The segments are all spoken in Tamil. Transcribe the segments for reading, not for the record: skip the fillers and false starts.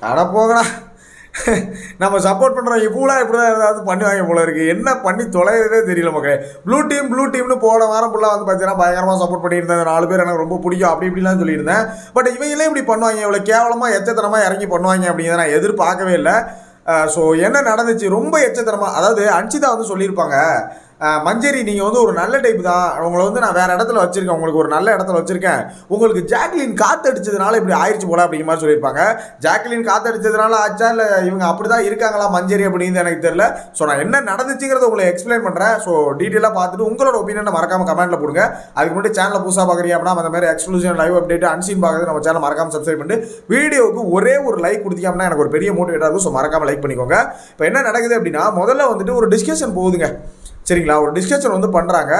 அட போகடா. நம்ம சப்போர்ட் பண்ணுறோம் இப்போலாம் இப்படி தான் ஏதாவது பண்ணுவாங்க போல இருக்குது. என்ன பண்ணி தொலைகிறதே தெரியல மக்களே. ப்ளூ டீம்னு போன வாரம் ஃபுல்லாக வந்து பார்த்தீங்கன்னா பயங்கரமாக சப்போர்ட் பண்ணியிருந்தேன். 4 பேர் எனக்கு ரொம்ப பிடிக்கும் அப்படி இப்படிலாம் சொல்லியிருந்தேன். பட் இவங்களே இப்படி பண்ணுவாங்க, இவ்வளோ கேவலமாக எச்சத்தனமாக இறங்கி பண்ணுவாங்க அப்படிங்கிறத நான் எதிர்பார்க்கவே இல்லை. ஸோ என்ன நடந்துச்சு, ரொம்ப எச்சத்தனமாக. அதாவது அன்சிதா வந்து சொல்லியிருப்பாங்க, மஞ்சரி நீங்கள் வந்து ஒரு நல்ல டைப் தான், உங்களை வந்து நான் வேறு இடத்துல வச்சுருக்கேன், உங்களுக்கு ஒரு நல்ல இடத்துல வச்சுருக்கேன், உங்களுக்கு ஜாக்லின் காற்றடிச்சதுனால இப்படி ஆயிடுச்சு போல அப்படிங்கிற மாதிரி சொல்லியிருப்பாங்க. ஜாக்லின் காற்றடிச்சதுனால ஆச்சா இல்லை இவங்க அப்படி தான் இருக்காங்களா மஞ்சரி அப்படின்னு எனக்கு தெரியல. ஸோ நான் என்ன நடந்துச்சுங்கிறத உங்களுக்கு எக்ஸ்பிளைன் பண்ணுறேன். ஸோ டீட்டெயிலாக பார்த்துட்டு உங்களோட ஒப்பீனியனை மறக்காமல் கமெண்ட்டில் போடுங்க. அதுக்கு முன்னாடி சேனலில் புதுசாக பார்க்குறீங்க அப்படின்னா அந்த மாதிரி எக்ஸ்க்ளூசிவ் லைவ் அப்டேட் அன்சீன் பார்க்குறது நம்ம சேனல் மறக்காமல் சப்ஸ்கிரைப் பண்ணிட்டு வீடியோவுக்கு ஒரே ஒரு லைக் கொடுத்தீங்க அப்படின்னா எனக்கு ஒரு பெரிய மோட்டிவேட்டாக இருக்கும். ஸோ மறக்காமல் லைக் பண்ணிக்கோங்க. இப்போ என்ன நடக்குது அப்படின்னா, முதல்ல வந்துட்டு ஒரு டிஸ்கஷன் போகுதுங்க, சரிங்களா? ஒரு டிஸ்கஷன் வந்து பண்ணுறாங்க.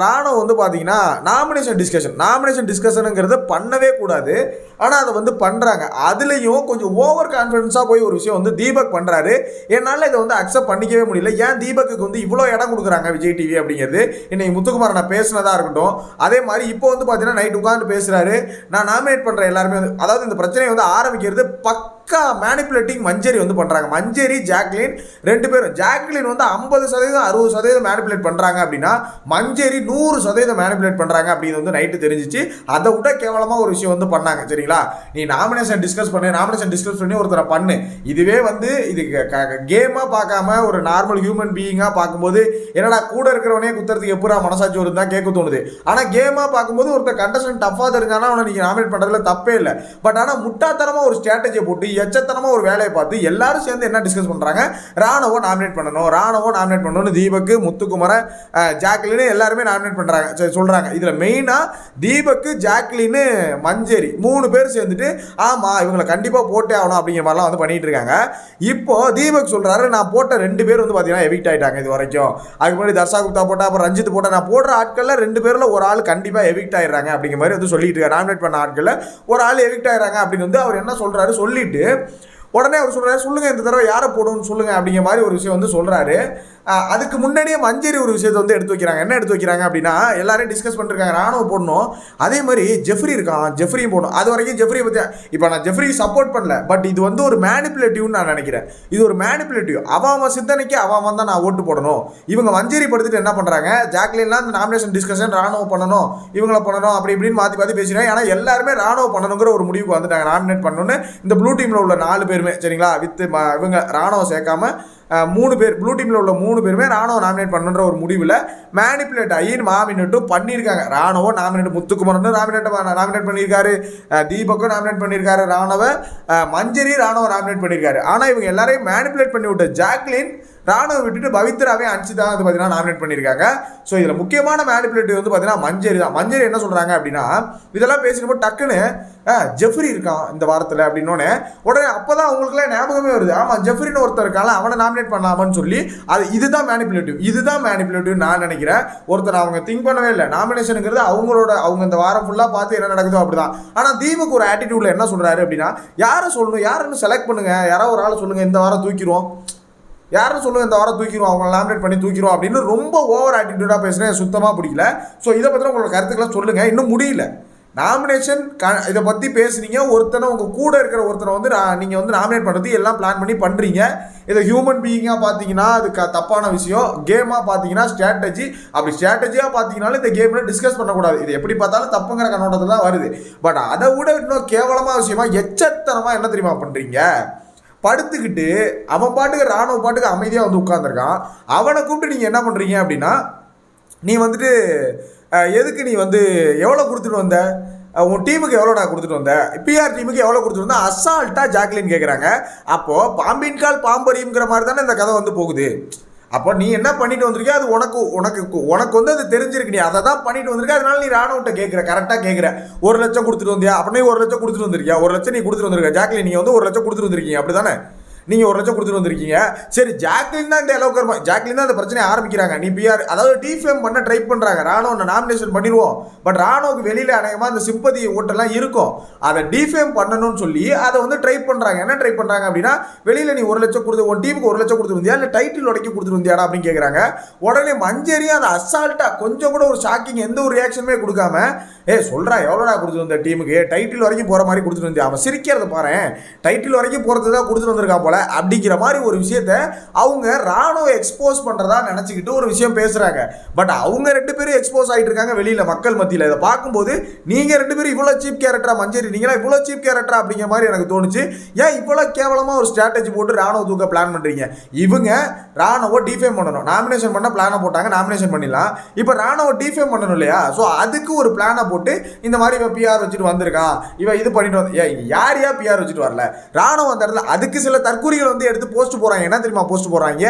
ராணுவம் வந்து பார்த்தீங்கன்னா நாமினேஷன் டிஸ்கஷனுங்கிறது பண்ணவே கூடாது, ஆனால் அதை வந்து பண்ணுறாங்க. அதுலேயும் கொஞ்சம் ஓவர் கான்ஃபிடென்ஸாக போய் ஒரு விஷயம் வந்து தீபக் பண்ணுறாரு. என்னால் இதை வந்து அக்செப்ட் பண்ணிக்கவே முடியல. ஏன் தீபக்கு வந்து இவ்வளோ இடம் கொடுக்குறாங்க விஜய் டிவி அப்படிங்கிறது. இன்னைக்கு முத்துக்குமார் நான் பேசினதாக இருக்கட்டும், அதே மாதிரி இப்போ வந்து பார்த்தீங்கன்னா நைட் உட்காந்து பேசுகிறாரு, நான் நாமினேட் பண்ணுற எல்லாருமே வந்து, அதாவது இந்த பிரச்சனையை வந்து ஆரம்பிக்கிறது பக்கா மேனிப்புலேட்டிங் மஞ்சரி வந்து பண்ணுறாங்க. மஞ்சரி ஜாக்லின் 2 பேரும். ஜாக்லின் வந்து 50% 60% மேனிப்புலேட் பண்ணுறாங்க அப்படின்னா மஞ்சரி 100% மேனிப்புலேட் பண்ணுறாங்க அப்படின்னு வந்து நைட்டு தெரிஞ்சிச்சு. அதை விட கேவலமாக ஒரு விஷயம் வந்து பண்ணாங்க, சரிங்களா? நீ நாமினேஷன் டிஸ்கஸ் பண்ணி ஒருத்தரை பண்ணு. இதுவே வந்து இது கேமாக பார்க்காம ஒரு நார்மல் ஹியூமன் பீயிங்காக பார்க்கும்போது என்னடா கூட இருக்கிறவனே குத்துறதுக்கு எப்படா மனசாட்சி வருது தான் கேட்க தோணுது. ஆனால் கேமாக பார்க்கும்போது ஒருத்தர் கண்டஸ்டன்ட் டஃபாக தெரிஞ்சானா அவனை நீங்கள் நாமினேட் பண்ணுறதுல தப்பே இல்லை. பட் ஆனால் முட்டாத்தனமாக ஒரு ஸ்ட்ராட்டஜியை போட்டு எச்சத்தனமாக ஒரு வேலையை பார்த்து எல்லாரும் சேர்ந்து என்ன டிஸ்கஸ் பண்ணுறாங்க, ராணுவ நாமினேட் பண்ணணும் தீபக்கு, முத்துக்குமரன், ஜாக்லின்னு எல்லாருமே நாமினேட் பண்ணுறாங்க, சரி சொல்கிறாங்க. இதில் மெயினாக தீபக்கு, ஜாக்லின்னு, மஞ்சரி 3 பேர் சேர்ந்துட்டு ஆமாம் இவங்களை கண்டிப்பாக போட்டே ஆகணும் அப்படிங்கிற மாதிரிலாம் வந்து பண்ணிகிட்டு இருக்காங்க. இப்போ தீபக் சொல்கிறாரு, நான் போட்ட 2 பேர் வந்து பார்த்தீங்கன்னா எவிக்ட் ஆகிட்டாங்க இது வரைக்கும். அதுக்கு முன்னாடி தர்ஷா குப்தா போட்டா, அப்புறம் ரஞ்சித் போட்டா, நான் போடுற ஆட்களில் 2 பேரில் ஒரு ஆள் கண்டிப்பாக எவிக்ட் ஆகிடுறாங்க அப்படிங்கிற மாதிரி வந்து சொல்லிட்டு இருக்காரு. நாமினேட் பண்ண ஆட்களில் ஒரு ஆள் எவிக்ட் ஆகிடுறாங்க அப்படின்னு வந்து அவர் என்ன சொல்கிறாரு சொல்லிட்டு உடனே அவர் சொல்கிறாரு, சொல்லுங்கள் இந்த தடவை யாரை போடணும்னு சொல்லுங்கள் அப்படிங்கிற மாதிரி ஒரு விஷயம் வந்து சொல்கிறாரு. அதுக்கு முன்னாடியே மஞ்சரி ஒரு விஷயத்தை வந்து எடுத்து வைக்கிறாங்க. என்ன எடுத்து வைக்கிறாங்க அப்படின்னா, எல்லாரையும் டிஸ்கஸ் பண்ணிருக்காங்க, ராணுவ போடணும், அதே மாதிரி ஜெஃப்ரி இருக்கான், ஜெஃப்ரியும் போடணும். அது வரைக்கும் ஜெஃப்ரியை பற்றி இப்போ நான் ஜெஃப்ரி சப்போர்ட் பண்ணல, பட் இது வந்து ஒரு மேனிப்புலேட்டிவ்னு நான் நினைக்கிறேன். இது ஒரு மேனிப்புலேட்டிவ். அவன் சிந்தனைக்கு அவன் தான் நான் ஓட்டு போடணும். இவங்க மஞ்சரி படுத்துட்டு என்ன பண்ணுறாங்க, ஜாக்லின்லாம் இந்த நாமினேஷன் டிஸ்கஷன் ராணுவ பண்ணணும், இவங்கள பண்ணணும் அப்படி இப்படின்னு மாற்றி பேசுகிறாங்க. ஏன்னா எல்லாருமே ராணுவ பண்ணணுங்கிற ஒரு முடிவுக்கு வந்துட்டாங்க, நாமினேட் பண்ணணும்னு. இந்த ப்ளூ டீமில் உள்ள 4 பேருமே, சரிங்களா, வித் இவங்க ராணுவம் சேர்க்காம 3 பேர், ப்ளூ டீமில் உள்ள 3 பேருமே ராணுவ நாமினேட் பண்ணுன்ற ஒரு முடிவில் மேனிப்புலேட் ஆகி நாமினேட்டும் பண்ணியிருக்காங்க. ராணுவ நாமினேட் முத்துக்குமரன் நாமினேட் பண்ணியிருக்காரு, தீபக்கும் நாமினேட் பண்ணியிருக்காரு, மஞ்சரி ராணுவ நாமினேட் பண்ணியிருக்காரு. ஆனால் இவங்க எல்லாரையும் மேனிப்புலேட் பண்ணி விட்ட ஜாக்லின் ராணுவ விட்டுட்டு பவித்ராவே அன்சிதா வந்து பார்த்தீங்கன்னா நாமினேட் பண்ணியிருக்காங்க. ஸோ இதில் முக்கியமான மேனிப்புலேட்டிவ் வந்து பார்த்தீங்கன்னா மஞ்சரி தான். மஞ்சரி என்ன சொல்கிறாங்க அப்படின்னா, இதெல்லாம் பேசினப்போ டக்குன்னு ஜெஃப்ரி இருக்கான் இந்த வாரத்தில் அப்படின்னோடனே உடனே அப்போ தான் அவங்களுக்குலாம் ஞாபகமே வருது, ஆமாம் ஜெஃப்ரின்னு ஒருத்தர் இருக்காங்க, அவனை நாமினேட் பண்ணலாமான்னு சொல்லி. அது இதுதான் மேனிப்புலேட்டிவ் நான் நினைக்கிறேன். ஒருத்தர் அவங்க திங்க் பண்ணவே இல்லை. நாமினேஷனுங்கிறது அவங்க இந்த வாரம் ஃபுல்லாக பார்த்து என்ன நடக்குதோ அப்படிதான். ஆனால் தீபக் ஒரு ஆட்டிடியூடில் என்ன சொல்கிறாரு அப்படின்னா, யாரை சொல்லணும், யாருன்னு செலக்ட் பண்ணுங்கள், யாராவது ஒரு ஆள் சொல்லுங்கள், இந்த வாரம் தூக்கிடுவோம், யாரும் சொல்லுங்கள் இந்த வாரம் தூக்கிடுவோம், அவங்களை நாமினேட் பண்ணி தூக்கிடுவோம் அப்படின்னு ரொம்ப ஓவர் ஆட்டிடியூடாக பேசுகிறேன். சுத்தமாக பிடிக்கல. ஸோ இதை பற்றி உங்களோட கருத்துக்களை சொல்லுங்கள். இன்னும் முடியல நாமினேஷன் இதை பற்றி பேசுனீங்க, ஒருத்தனை உங்கள் கூட இருக்கிற ஒருத்தனை வந்து நீங்கள் வந்து நாமினேட் பண்ணுறது எல்லாம் பிளான் பண்ணி பண்ணுறீங்க. இதை ஹியூமன் பீயிங்காக பார்த்தீங்கன்னா அது தப்பான விஷயம். கேமாக பார்த்தீங்கன்னா ஸ்ட்ராட்டஜி, அப்படி ஸ்ட்ராட்டஜியாக பார்த்தீங்கன்னாலும் இந்த கேமில் டிஸ்கஸ் பண்ணக்கூடாது. இது எப்படி பார்த்தாலும் தப்புங்கிற கண்ணோட்டத்தில் தான் வருது. பட் அதை விட இன்னும் கேவலமாக விஷயமா எச்சத்தனமாக என்ன தெரியுமா பண்ணுறீங்க, படுத்துக்கிட்டு அவன் பாட்டுக்கு ராணுவ பாட்டுக்கு அமைதியாக வந்து உட்காந்துருக்கான். அவனை கூப்பிட்டு நீங்கள் என்ன பண்ணுறீங்க அப்படின்னா, நீ வந்துட்டு எதுக்கு நீ வந்து எவ்வளோ கொடுத்துட்டு வந்த, உன் டீமுக்கு எவ்வளோடா கொடுத்துட்டு வந்த, பிஆர் டீமுக்கு எவ்வளோ கொடுத்துட்டு வந்தா அசால்ட்டாக ஜாக்லின் கேட்குறாங்க. அப்போது பாம்பின் கால் பாம்பரியுங்கிற மாதிரி தானே இந்த கதை வந்து போகுது. அப்போ நீ என்ன பண்ணிட்டு வந்திருக்கிய, அது உனக்கு வந்து அது தெரிஞ்சிருக்கு, நீ அதை தான் பண்ணிட்டு வந்திருக்க. அதனால நீ ராணுவட்ட கேட்குற, கரெக்டாக கேட்குற. 1 லட்சம் கொடுத்துட்டு வந்தியா, அப்படின்னே 1 லட்சம் கொடுத்துட்டு வந்திருக்கியா, 1 லட்சம் நீ கொடுத்துட்டு வந்திருக்க ஜாக்லின், நீங்கள் வந்து 1 லட்சம் கொடுத்துட்டு வந்திருக்கீங்க அப்படி தானே. நீங்கள் 1 லட்சம் கொடுத்துட்டு வந்திருக்கீங்க. சரி, ஜாக்லின் தான் இந்த அளவுக்கு வருமா, ஜாக்லின் தான் இந்த பிரச்சனையை ஆரம்பிக்கிறாங்க. நீ பிஆர் அதாவது டிஃபேம் பண்ண ட்ரை பண்ணுறாங்க. ராணுவ நாமினேஷன் பண்ணிடுவோம், பட் ராணுவுக்கு வெளியில் அநேகமாக அந்த சிம்பதி ஓட்டெல்லாம் இருக்கும். அதை டிஃபேம் பண்ணணும்னு சொல்லி அதை வந்து ட்ரை பண்ணுறாங்க. என்ன ட்ரை பண்ணுறாங்க அப்படின்னா, வெளியில் நீ 1 லட்சம் கொடுத்து உன் டீமுக்கு 1 லட்சம் கொடுத்துட்டு வந்தியா, இல்லை டைட்டில் உடைக்க கொடுத்துட்டு வந்தியாடா அப்படின்னு கேட்குறாங்க. உடனே மஞ்சரியும் அதை அசால்ட்டாக கொஞ்சம் கூட ஒரு ஷாக்கிங் எந்த ஒரு ரியாக்ஷனுமே கொடுக்காம, சொல்கிறா எவ்வளோடா கொடுத்துட்டு வந்த டீமுக்கு, டைட்டில் வரைக்கும் போகிற மாதிரி கொடுத்துட்டு வந்தியா, அவன் சிரிக்கிறத பாரு, டைட்டில் வரைக்கும் போகிறது தான் கொடுத்துட்டு வந்திருக்கான் போல அப்படிங்கிற மாதிரி ஒரு விஷயத்த அவங்க ராணுவ எக்ஸ்போஸ் பண்ணுறதா நினச்சிக்கிட்டு ஒரு விஷயம் பேசுகிறாங்க. பட் அவங்க 2 பேரும் எக்ஸ்போஸ் ஆகிட்டு இருக்காங்க வெளியில் மக்கள் மத்தியில். இதை பார்க்கும்போது நீங்கள் 2 பேரும் இவ்வளோ சீப் கேரக்டரா, மஞ்சரி நீங்களா இவ்வளோ சீப் கேரக்டரா அப்படிங்கிற மாதிரி எனக்கு தோணுச்சு. ஏன் இவ்வளோ கேவலமாக ஒரு ஸ்ட்ராட்டஜி போட்டு ராணுவ தூக்க பிளான் பண்ணுறீங்க? இவங்க ராணுவ டிஃபேம் பண்ணணும், நாமினேஷன் பண்ண பிளானை போட்டாங்க, நாமினேஷன் பண்ணிடலாம். இப்போ ராணுவ டிஃபேம் பண்ணணும் இல்லையா? ஸோ அதுக்கு ஒரு பிளானை போட்டு இந்த மாதிரி இவன் பிஆர் வச்சுட்டு வந்திருக்கான், இவன் இது பண்ணிட்டு வந்து யார் பிஆர் வச்சுட்டு வரல ராணுவம் அந்த இடத்துல. அதுக்கு சில தற்கூரிகள் வந்து எடுத்து போஸ்ட் போறாங்க. என்ன தெரியுமா போஸ்ட் போடுறாங்க?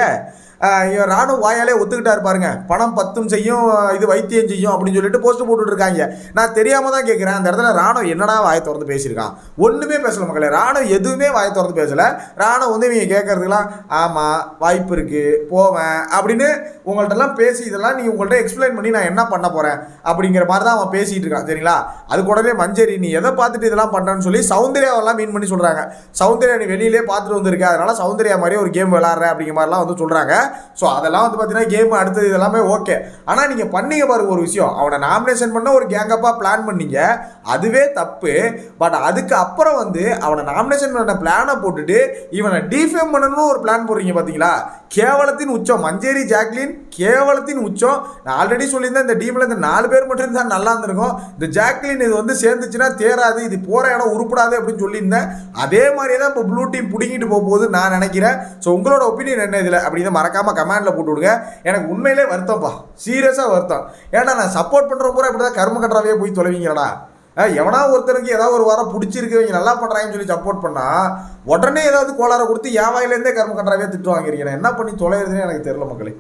ராணுவ வாயாலே ஒத்துக்கிட்டாரு பாருங்க, பணம் 10 செய்யும், இது வைத்தியம் செய்யும் அப்படின்னு சொல்லிட்டு போஸ்ட் போட்டுட்டு இருக்காங்க. நான் தெரியாம தான் கேட்கிறேன், அந்த இடத்துல ராணுவம் என்னடா வாயை திறந்து பேசியிருக்கான்? ஒண்ணுமே பேசல மக்களே. ராணுவம் எதுவுமே வாயை திறந்து பேசல. ராணுவம் வந்து இவங்க கேட்கறதுக்கெல்லாம் ஆமா வாய்ப்பு இருக்கு போவேன் அப்படின்னு உங்கள்கிட்டலாம் பேசி இதெல்லாம் நீ உங்கள்கிட்ட எக்ஸ்பிளைன் பண்ணி நான் என்ன பண்ண போறேன் அப்படிங்கிற மாதிரி தான் அவன் பேசிட்டு இருக்கான். சரிங்களா? அதுக்கு உடனே மஞ்சரி நீ எதை பார்த்துட்டு இதெல்லாம் பண்றேன்னு சொல்லி சௌந்தர்யாவெல்லாம் மீன் பண்ணி சொல்றாங்க. சௌந்தர்யா நீ வெளியிலே பார்த்துட்டு வந்திருக்க, அதனால சௌந்தர்யா மாதிரி ஒரு கேம் விளாட்ற அப்படிங்கிற மாதிரிலாம் வந்து சொல்றாங்க. ஸோ அதெல்லாம் வந்து பார்த்தீங்கன்னா கேம் அடுத்தது இதெல்லாமே ஓகே. ஆனால் நீங்கள் பண்ணீங்க பாருங்க ஒரு விஷயம், அவனை நாமினேஷன் பண்ண ஒரு கேங்கப்பாக பிளான் பண்ணீங்க, அதுவே தப்பு. பட் அதுக்கு அப்புறம் வந்து அவனை நாமினேஷன் பண்ண பிளானை போட்டுட்டு இவனை டிஃபேம் பண்ணணும்னு ஒரு பிளான் போடுறீங்க பார்த்தீங்களா? கேவலத்தின் உச்சம். மஞ்சரி ஜாக்லின் கேவலத்தின் உச்சம். நான் ஆல்ரெடி சொல்லியிருந்தேன், இந்த டீமில் இந்த 4 பேர் மட்டும் இருந்தால் நல்லா இருந்திருக்கும். இந்த ஜாக்லின் இது வந்து சேர்ந்துச்சுன்னா தேராது, இது போகிற இடம் உருப்படாது அப்படின்னு சொல்லியிருந்தேன். அதே மாதிரியே தான் இப்போ ப்ளூ டீம் பிடிங்கிட்டு போகுது நான் நினைக்கிறேன். ஸோ உங்களோட ஒப்பீனியன் என்ன இதில் அப்படின்னு மறக்காமல் கமெண்டில் போட்டு விடுங்க. எனக்கு உண்மையிலே வருத்தம்ப்பா, சீரியஸாக வருத்தம். ஏன்னா நான் சப்போர்ட் பண்ணுற பூரா இப்படி தான் கர்ம கட்டுறாவே போய் தொலைவீங்களடா. எவனா ஒருத்தருக்கு ஏதாவது ஒரு வாரம் பிடிச்சிருக்கு, இவங்க நல்லா பண்ணுறாங்கன்னு சொல்லி சப்போர்ட் பண்ணால் உடனே ஏதாவது கோளாரை கொடுத்து என் வாயிலேருந்தே கர்ம கட்டுறாவே திட்டு வாங்கிறீங்க. என்ன பண்ணி தொலைகிறதுன்னு எனக்கு தெரியல மக்களே.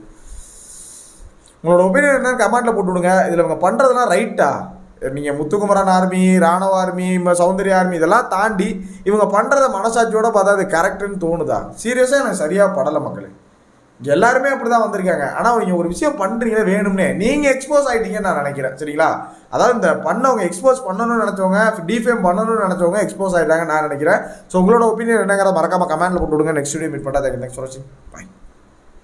உங்களோட ஒப்பீனியன் என்னன்னு கமெண்ட்டில் போட்டு விடுங்க. இதில் இவங்க பண்ணுறதுலாம் ரைட்டா? நீங்கள் முத்துக்குமரன் ஆர்மி, ராணுவ ஆர்மி, சௌந்தர்யா ஆர்மி இதெல்லாம் தாண்டி இவங்க பண்ணுறத மனசாட்சியோட பார்த்தா அது கரெக்டுன்னு தோணுதா? சீரியஸாக எனக்கு சரியாக படலை மக்களே. எல்லாருமே அப்படி தான் வந்திருக்காங்க. ஆனால் நீங்கள் ஒரு விஷயம் பண்ணுறீங்களே வேணும்னே, நீங்கள் எக்ஸ்போஸ் ஆகிட்டீங்கன்னு நான் நினைக்கிறேன். சரிங்களா? அதாவது இந்த பண்ணவங்க எக்ஸ்போஸ் பண்ணணும்னு நினச்சவங்க, டிஃபேம் பண்ணணும்னு நினச்சவங்க எக்ஸ்போஸ் ஆகிட்டாங்க நான் நினைக்கிறேன். ஸோ உங்களோட ஒப்பீனியன் என்னங்கிறத மறக்காமல் கமெண்ட்டில் போட்டு விடுங்க. நெக்ஸ்ட் வீடியோ மீட் பண்ணாத. நெக்ஸ்ட் வாட்சிங். பாய்.